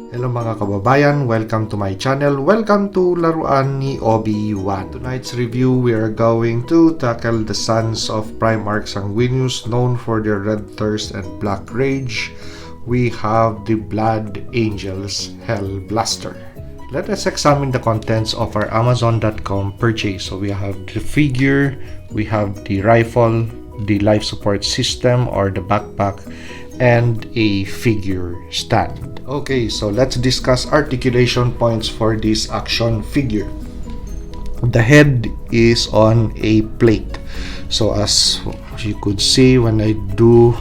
Hello mga kababayan, welcome to my channel. Welcome to Laruan ni Obi-Wan. Tonight's review, we are going to tackle the sons of Primarch Sanguinius, known for their red thirst and black rage. We have the Blood Angels HellBlaster. Let us examine the contents of our Amazon.com purchase. So we have the figure, we have the rifle, the life support system or the backpack, and a figure stand. Okay, so let's discuss articulation points for this action figure. The head is on a plate. So as you could see, when I do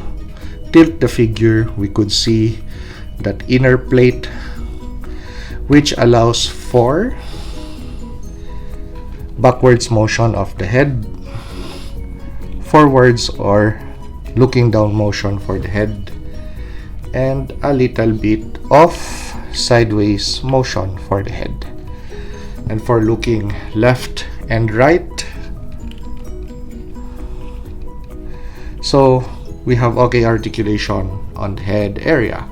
tilt the figure, we could see that inner plate, which allows for backwards motion of the head, forwards or looking down motion for the head, and a little bit of sideways motion for the head. And for looking left and right, so we have okay articulation on the head area.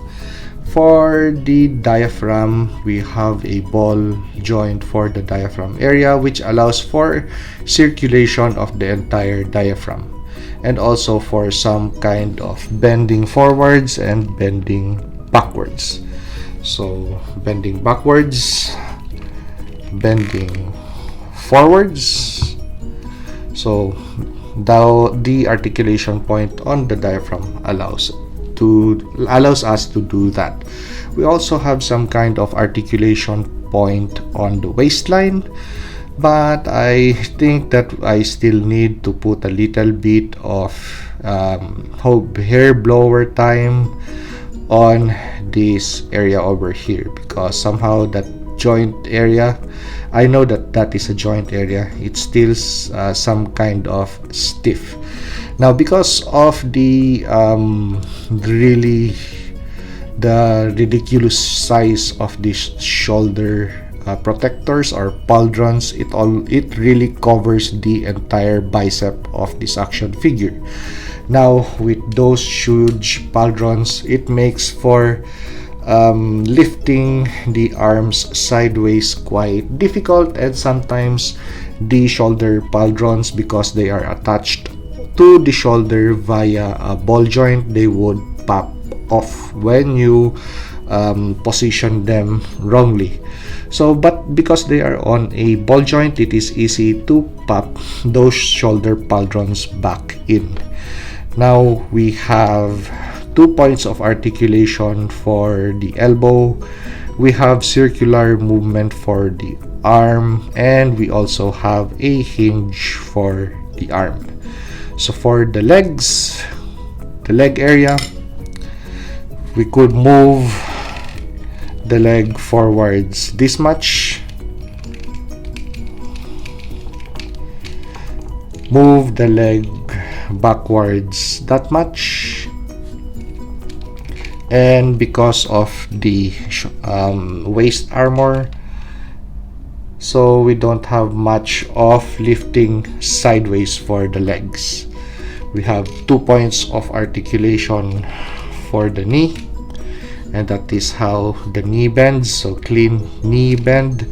For the diaphragm, we have a ball joint for the diaphragm area, which allows for circulation of the entire diaphragm, and also for some kind of bending forwards and bending backwards. So bending backwards, bending forwards. So the articulation point on the diaphragm allows us to do that. We also have some kind of articulation point on the waistline, but I think that I still need to put a little bit of hair blower time on this area over here, because somehow that joint area, I know that is a joint area, it's still some kind of stiff. Now because of the ridiculous size of this shoulder protectors or pauldrons, it really covers the entire bicep of this action figure. Now with those huge pauldrons, it makes for lifting the arms sideways quite difficult, and sometimes the shoulder pauldrons, because they are attached to the shoulder via a ball joint, they would pop off when you position them wrongly. So but because they are on a ball joint, it is easy to pop those shoulder pauldrons back in. Now we have 2 points of articulation for the elbow, we have circular movement for the arm, and we also have a hinge for the arm. So for the legs, the leg area, we could move the leg forwards this much, move the leg backwards that much, and because of the waist armor, so we don't have much of lifting sideways for the legs. We have 2 points of articulation for the knee, and that is how the knee bends, so clean knee bend.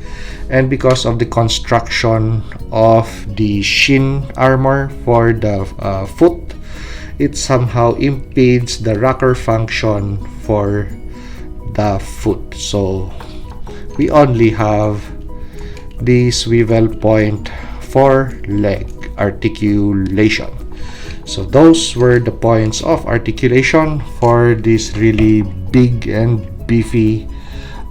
And because of the construction of the shin armor for the foot, it somehow impedes the rocker function for the foot, so we only have the swivel point for leg articulation. So those were the points of articulation for this really big and beefy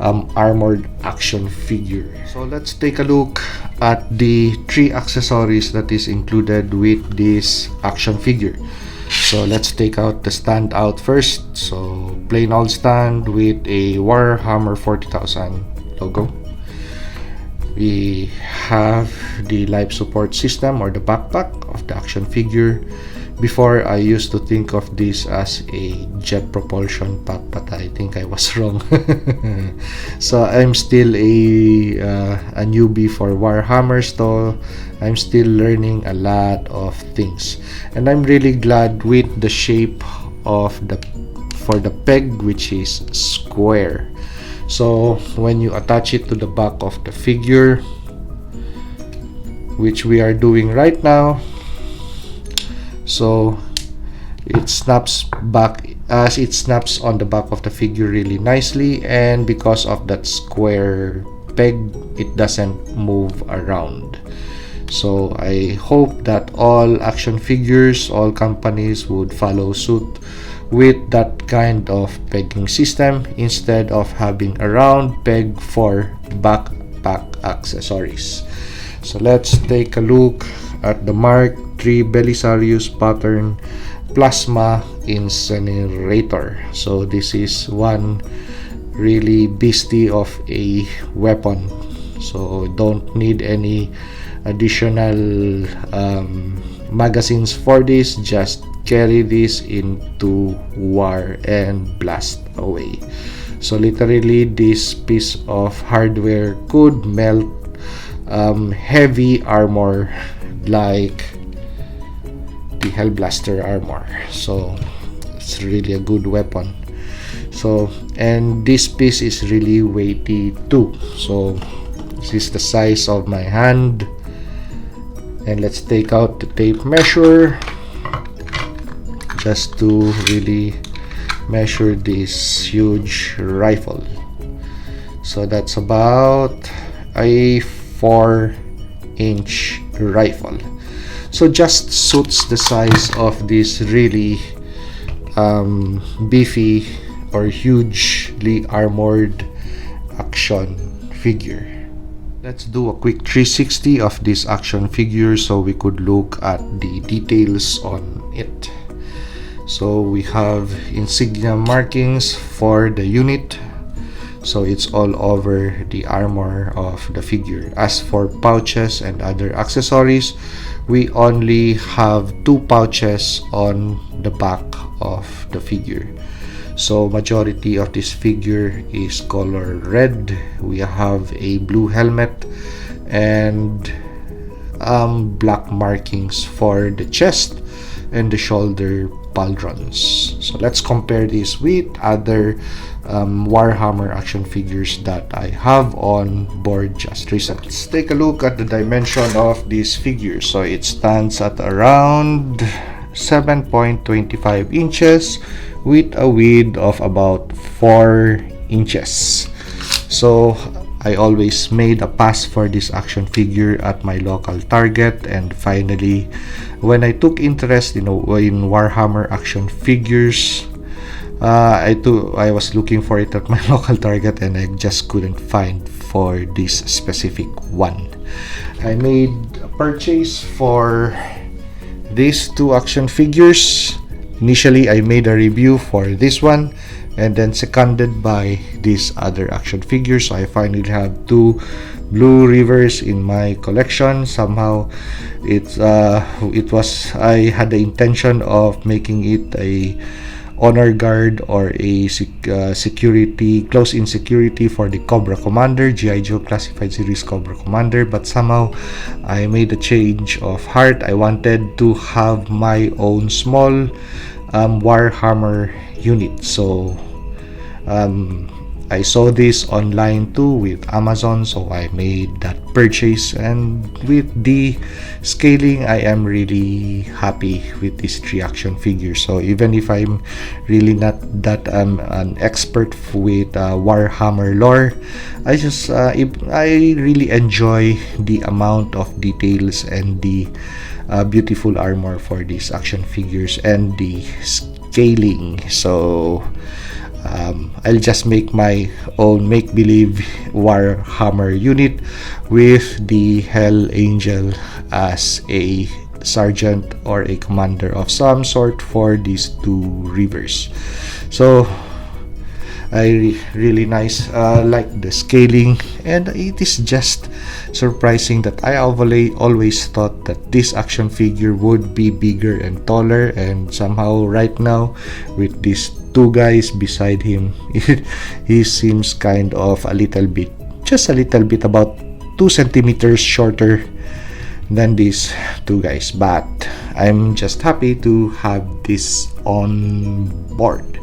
armored action figure. So let's take a look at the 3 accessories that is included with this action figure. So let's take out the stand out first. So plain old stand with a WarHammer 40,000 logo. We have the life support system or the backpack of the action figure. Before, I used to think of this as a jet propulsion pack, but I think I was wrong. So I'm still a newbie for WarHammer, so I'm still learning a lot of things, and I'm really glad with the shape of the peg, which is square. So when you attach it to the back of the figure, which we are doing right now, so it snaps back, as it snaps on the back of the figure really nicely, and because of that square peg, it doesn't move around. So I hope that all action figures, all companies would follow suit with that kind of pegging system instead of having a round peg for backpack accessories. So let's take a look at the Mark III Belisarius pattern plasma incinerator. So this is one really beastie of a weapon, so don't need any additional magazines for this. Just carry this into war and blast away. So literally this piece of hardware could melt heavy armor like the HellBlaster armor. So it's really a good weapon. So, and this piece is really weighty too. So this is the size of my hand, and let's take out the tape measure just to really measure this huge rifle. So that's about a 4-inch rifle. So just suits the size of this really beefy or hugely armored action figure. Let's do a quick 360 of this action figure so we could look at the details on it. So we have insignia markings for the unit, so it's all over the armor of the figure. As for pouches and other accessories, we only have 2 pouches on the back of the figure. So majority of this figure is color red. We have a blue helmet and black markings for the chest and the shoulder pauldrons. So let's compare this with other WarHammer action figures that I have on board just recently. Let's take a look at the dimension of this figure. So it stands at around 7.25 inches with a width of about 4 inches. So I always made a pass for this action figure at my local Target, and finally when I took interest in WarHammer action figures, I was looking for it at my local Target and I just couldn't find for this specific one. I made a purchase for these 2 action figures. Initially I made a review for this one and then seconded by this other action figure. So I finally have 2 Blue Rivers in my collection. Somehow I had the intention of making it a honor guard or a security, close-in security for the Cobra Commander, G.I. Joe Classified Series Cobra Commander, but somehow I made a change of heart. I wanted to have my own small WarHammer unit. So I saw this online too with Amazon, so I made that purchase, and with the scaling I am really happy with these 3 action figures. So even if I'm really not that an expert with WarHammer lore, I really enjoy the amount of details and the beautiful armor for these action figures and the scaling. So I'll just make my own make-believe WarHammer unit with the Hell Angel as a sergeant or a commander of some sort for these 2 rivers. So I really nice, like the scaling, and it is just surprising that I always thought that this action figure would be bigger and taller, and somehow right now with these 2 guys beside him, he seems kind of just a little bit about 2 centimeters shorter than these two guys, but I'm just happy to have this on board.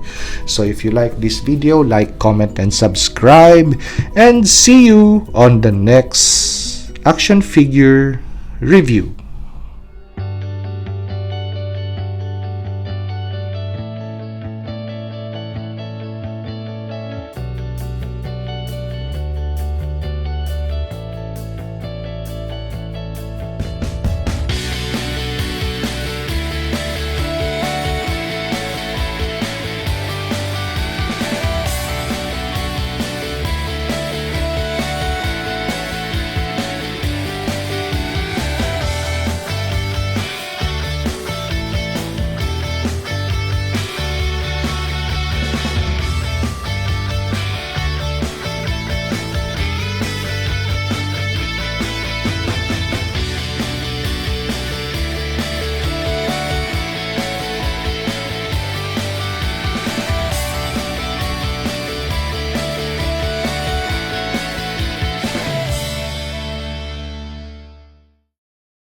So if you like this video, like, comment, and subscribe, and see you on the next action figure review.